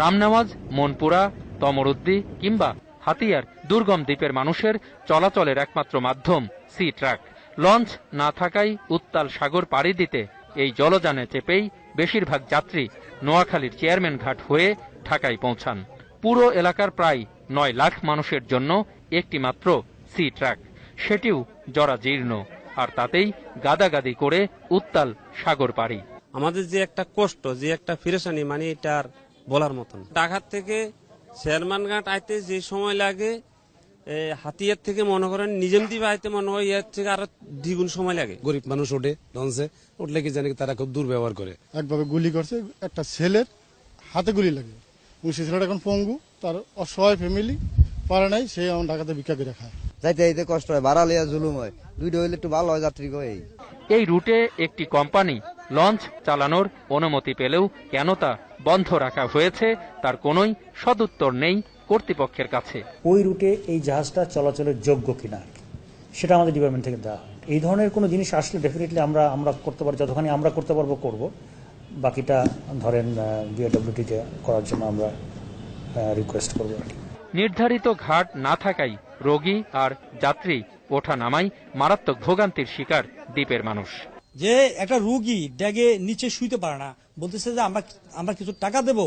রামনেওয়াজ, মনপুরা, তমরুদ্দি কিংবা হাতিয়ার দুর্গম দ্বীপের মানুষের চলাচলের একমাত্র মাধ্যম সি ট্রাক। লঞ্চ না থাকায় উত্তাল সাগর পাড়ি দিতে এই জলযানে চেপেই বেশিরভাগ যাত্রী নোয়াখালীর চেয়ারম্যান ঘাট হয়ে ঢাকায় পৌঁছান। পুরো এলাকার প্রায় ৯ লাখ মানুষের জন্য একটি মাত্র সি ট্রাক, সেটিও জরাজীর্ণ, আর তাতেই গাদাগাদি করে উত্তাল সাগর পাড়ি। আমাদের যে একটা কষ্ট, যে একটা ফিরেশানি, মানে এটা আর বলার মতন। ঢাকা থেকে চেয়ারম্যান ঘাট আইতে যে সময় লাগে, হাতিয়ার থেকে মনে করেন নিজেম দ্বীপ আইতে মনে হয় এর থেকে আরো দ্বিগুণ সময় লাগে। গরিব মানুষ ওঠে লঞ্চে, উঠলে কি জানি তারা খুব দুর্ব্যবহার করে। একভাবে গুলি করছে, একটা ছেলের হাতে গুলি লাগে, সে ছেলেটা এখন পঙ্গু, তার অসহায় ফ্যামিলি পারে নাই, সে এখন ঢাকাতে ভিক্ষা করে খায়। যাইতে যাইতে কষ্ট হয়, ভাড়া লিয়া জুলুম হয়, দুইটা হইলে একটু ভালো হয় যাত্রী কই। এই রুটে একটি কোম্পানি লঞ্চ চালানোর অনুমতি পেলেও কেন তা বন্ধ রাখা হয়েছে তার কোনোই সদুত্তর নেই কর্তৃপক্ষের কাছে। ওই রুটে এই জাহাজটা চলাচলের যোগ্য কিনা সেটা আমাদের ডিপার্টমেন্ট থেকে দেওয়া হয়। এই ধরনের কোনো জিনিস আসলে ডেফিনেটলি আমরা করতে পারি, যতখানি আমরা করতে পারবো করব, বাকিটা ধরেন বিআরডব্লিউটিতে করার জন্য আমরা রিকোয়েস্ট করবো। নির্ধারিত ঘাট না থাকায় রোগী আর যাত্রী ওঠা নামাই মারাত্মক ভোগান্তির শিকার দ্বীপের মানুষ। যে একটা রোগী ড্যাগে নিচে শুইতে পারে না, বলতেছে যে আমরা কিছু টাকা দেব,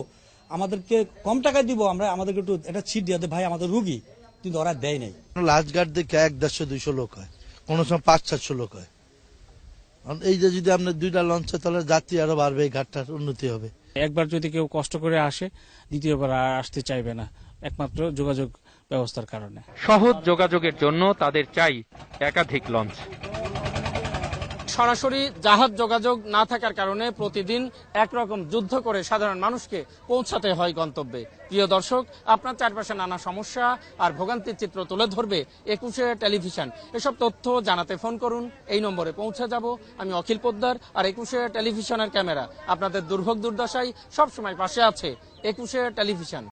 আমাদেরকে কম টাকায় দিব, আমাদেরকে একটু একটা ছিট দিয়ে ভাই আমাদের রোগী, কিন্তু ওরা দেয় নাই। লাস্ট গার্ড দেখে 100-150 লোক হয়, কোন সময় 500-400 লোক হয়। এই যে যদি আপনার দুইটা লঞ্চ হয় তাহলে যাত্রী আরো বাড়বে, এই ঘাটটার উন্নতি হবে। একবার যদি কেউ কষ্ট করে আসে, দ্বিতীয়বার আর আসতে চাইবে না, একমাত্র যোগাযোগ ব্যবস্থার কারণে। সহজ যোগাযোগের জন্য তাদের চাই একাধিক লঞ্চ। সরাসরি জাহাজ যোগাযোগ না থাকার কারণে প্রতিদিন একরকম যুদ্ধ করে সাধারণ মানুষকে পৌঁছাতে হয় গন্তব্যে। প্রিয় দর্শক, আপনার চারপাশে নানা সমস্যা আর ভোগান্তির চিত্র তুলে ধরবে 21 টেলিভিশন। এসব তথ্য জানাতে ফোন করুন, এই নম্বরে পৌঁছে যাব। আমি অখিল পোদ্দার, আর 21 টেলিভিশনের ক্যামেরা আপনাদের দুর্ভোগ দুর্দশায় সবসময় পাশে আছে। 21 টেলিভিশন।